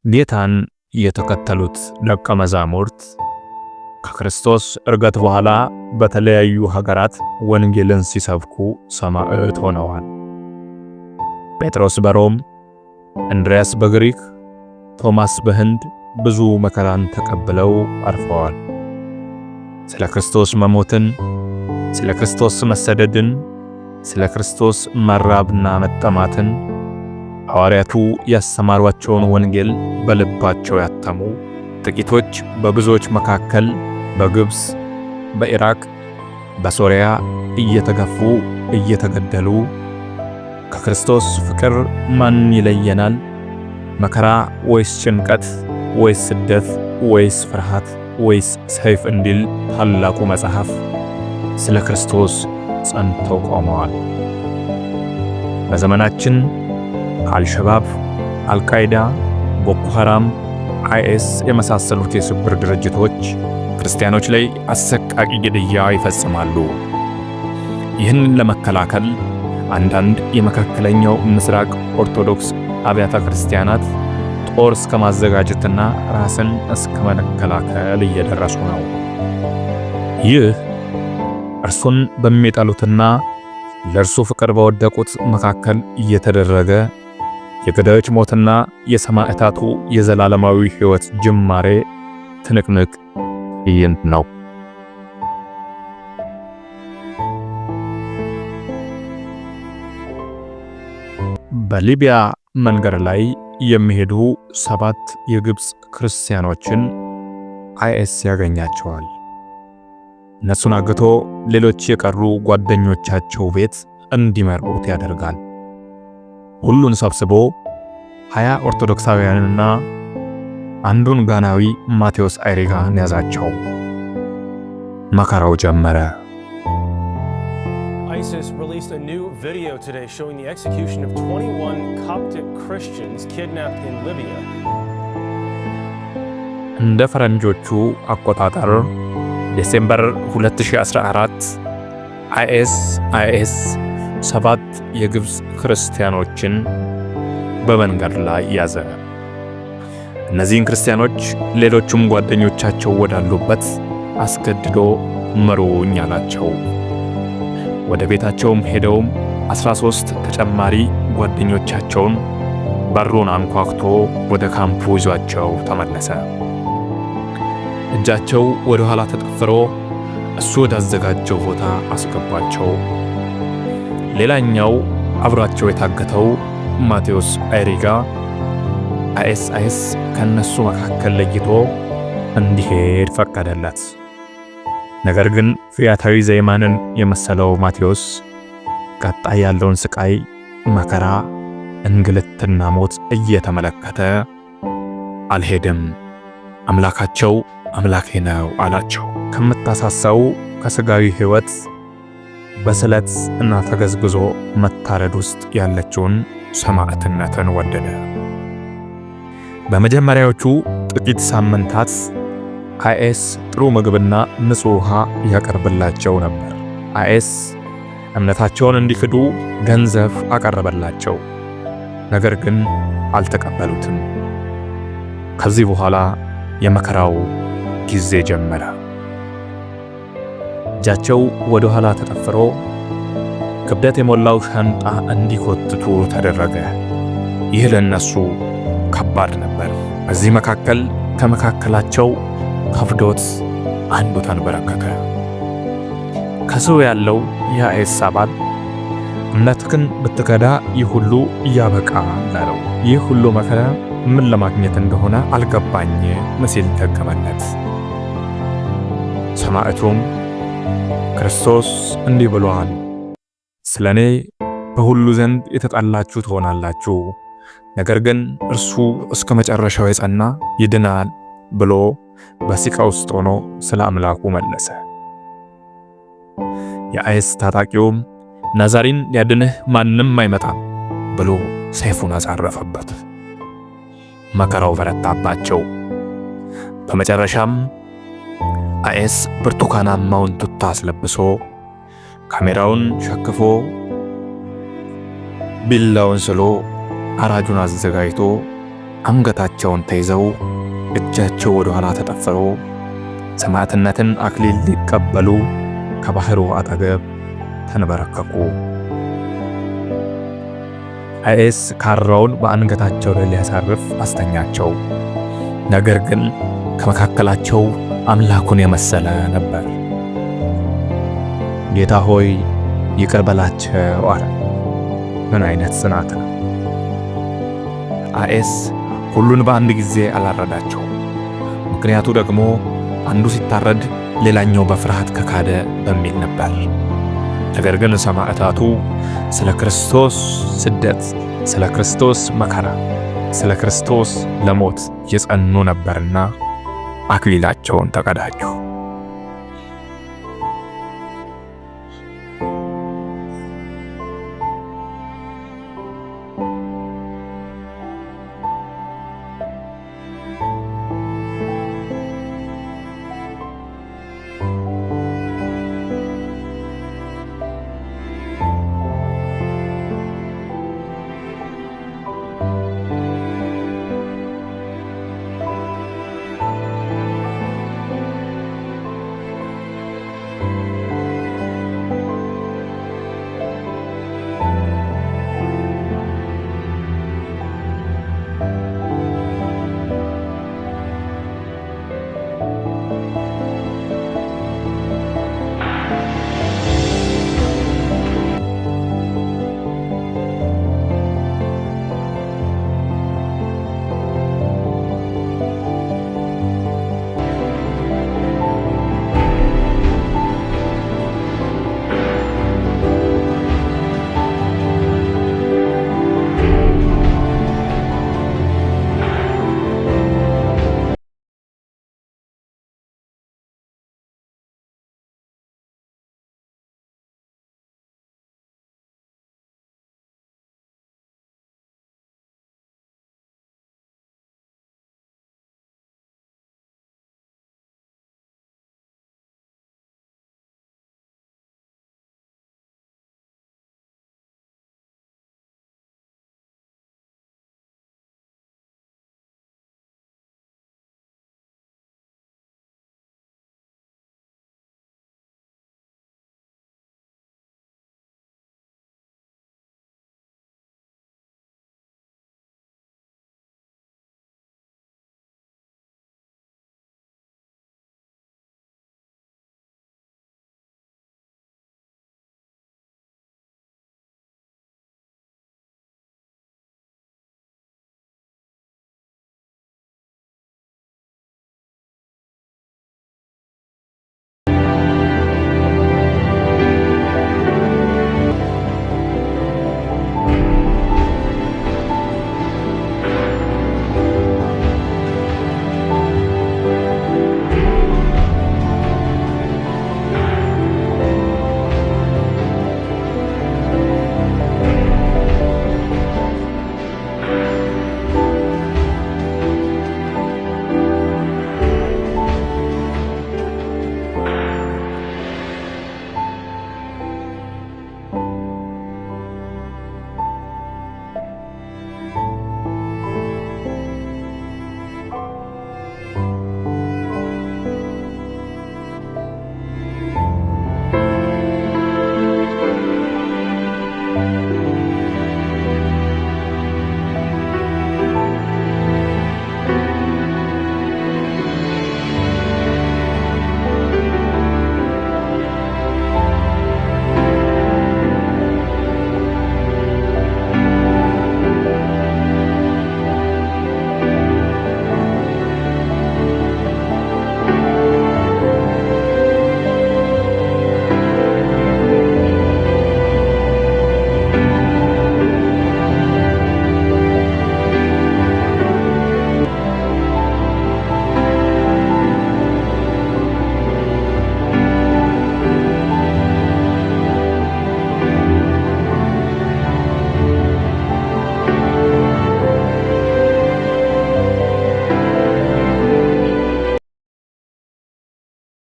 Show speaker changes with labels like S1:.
S1: ጌታን የተከተሉት ደቀ መዛሙርት ከክርስቶስ እርገት በኋላ በተለያዩ ሀገራት ወንጌልን ሲሰብኩ ሰማዕት ሆነዋል። ጴጥሮስ በሮም፣ እንድርያስ በግሪክ፣ ቶማስ በህንድ ብዙ መከራን ተቀብለው አርፈዋል። ስለ ክርስቶስ መሞትን፣ ስለ ክርስቶስ መሰደድን፣ ስለ ክርስቶስ መራብና መጠማትን ሐዋርያቱ ያስተማሯቸውን ወንጌል በልባቸው ያተሙ ጥቂቶች በብዙዎች መካከል በግብፅ፣ በኢራቅ፣ በሶሪያ እየተገፉ እየተገደሉ ከክርስቶስ ፍቅር ማን ይለየናል? መከራ ወይስ ጭንቀት ወይስ ስደት ወይስ ፍርሃት ወይስ ሰይፍ እንዲል ታላቁ መጽሐፍ ስለ ክርስቶስ ጸንተው ቆመዋል። በዘመናችን አልሸባብ፣ አልቃይዳ፣ ቦኮ ሐራም፣ አይኤስ የመሳሰሉት የሽብር ድርጅቶች ክርስቲያኖች ላይ አሰቃቂ ግድያ ይፈጽማሉ። ይህንን ለመከላከል አንዳንድ የመካከለኛው ምስራቅ ኦርቶዶክስ አብያተ ክርስቲያናት ጦር እስከ ማዘጋጀትና ራስን እስከ መከላከል እየደረሱ ነው። ይህ እርሱን በሚጠሉትና ለእርሱ ፍቅር በወደቁት መካከል እየተደረገ የገዳዮች ሞትና የሰማዕታቱ የዘላለማዊ ሕይወት ጅማሬ ትንቅንቅ ትዕይንት ነው። በሊቢያ መንገድ ላይ የሚሄዱ 7 የግብፅ ክርስቲያኖችን አይኤስ ያገኛቸዋል። እነሱን አግቶ ሌሎች የቀሩ ጓደኞቻቸው ቤት እንዲመሩት ያደርጋል። ሁሉን ሰብስቦ 20 ኦርቶዶክሳውያንና አንዱን ጋናዊ ማቴዎስ አይሪጋን ያዛቸው። መከራው ጀመረ።
S2: ISIS released a new video today showing the execution of 21 Coptic Christians kidnapped in Libya.
S1: እንደ ፈረንጆቹ አቆጣጠር ዲሴምበር 2014 አይኤስ 7 የግብፅ ክርስቲያኖችን በመንገድ ላይ ያዘ። እነዚህን ክርስቲያኖች ሌሎቹም ጓደኞቻቸው ወዳሉበት አስገድዶ መሩኝ አላቸው። ወደ ቤታቸውም ሄደውም 13 ተጨማሪ ጓደኞቻቸውን በሩን አንኳኩቶ ወደ ካምፑ ይዟቸው ተመለሰ። እጃቸው ወደ ኋላ ተጠፍሮ እሱ ወዳዘጋጀው ቦታ አስገባቸው። ሌላኛው አብሯቸው የታገተው ማቴዎስ አይሪጋ አይኤስ ከነሱ መካከል ለይቶ እንዲሄድ ፈቀደለት። ነገር ግን ፊያታዊ ዘይማንን የመሰለው ማቴዎስ ቀጣይ ያለውን ስቃይ፣ መከራ፣ እንግልትና ሞት እየተመለከተ አልሄድም፣ አምላካቸው አምላኬ ነው አላቸው። ከምታሳሳው ከስጋዊ ሕይወት በስለት እና ተገዝግዞ መታረድ ውስጥ ያለችውን ሰማዕትነትን ወደደ። በመጀመሪያዎቹ ጥቂት ሳምንታት አይኤስ ጥሩ ምግብና ንጹህ ውሃ ያቀርብላቸው ነበር። አይኤስ እምነታቸውን እንዲክዱ ገንዘብ አቀረበላቸው፣ ነገር ግን አልተቀበሉትም። ከዚህ በኋላ የመከራው ጊዜ ጀመረ። እጃቸው ወደ ኋላ ተጠፍሮ ክብደት የሞላው ሻንጣ እንዲኮትቱ ተደረገ። ይህ ለነሱ ከባድ ነበር። በዚህ መካከል ከመካከላቸው ከፍዶት አንዱ ተንበረከከ። ከሰው ያለው የአይኤስ አባል እምነትህን ብትከዳ ይህ ሁሉ ያበቃል አለው። ይህ ሁሉ መከራ ምን ለማግኘት እንደሆነ አልገባኝ ሲል ደገመለት። ሰማዕቱም ክርስቶስ እንዲህ ብሏል፣ ስለኔ በሁሉ ዘንድ የተጠላችሁ ትሆናላችሁ፣ ነገር ግን እርሱ እስከ መጨረሻው የጸና ይድናል ብሎ በሲቃ ውስጥ ሆኖ ስለ አምላኩ መለሰ። የአይኤስ ታጣቂውም ናዛሪን ሊያድንህ ማንም አይመጣም ብሎ ሰይፉን አሳረፈበት። መከራው በረታባቸው። በመጨረሻም አይኤስ ብርቱካናማውን ቱታ አስለብሶ ካሜራውን ሸክፎ ቢላውን ስሎ አራጁን አዘጋጅቶ አንገታቸውን ተይዘው እጃቸው ወደ ኋላ ተጠፍሮ ሰማዕትነትን አክሊል ሊቀበሉ ከባህሩ አጠገብ ተንበረከኩ። አይኤስ ካራውን በአንገታቸው ላይ ሊያሳርፍ አስተኛቸው። ነገር ግን ከመካከላቸው አምላኩን የመሰለ ነበር። ጌታ ሆይ ይቅር በላቸው አለ። ምን አይነት ጽናት ነው! አይኤስ ሁሉን በአንድ ጊዜ አላረዳቸውም። ምክንያቱ ደግሞ አንዱ ሲታረድ ሌላኛው በፍርሃት ከካደ በሚል ነበር። ነገር ግን ሰማዕታቱ ስለ ክርስቶስ ስደት፣ ስለ ክርስቶስ መከራ፣ ስለ ክርስቶስ ለሞት የጸኑ ነበርና አክሊላቸውን ተቀዳጁ።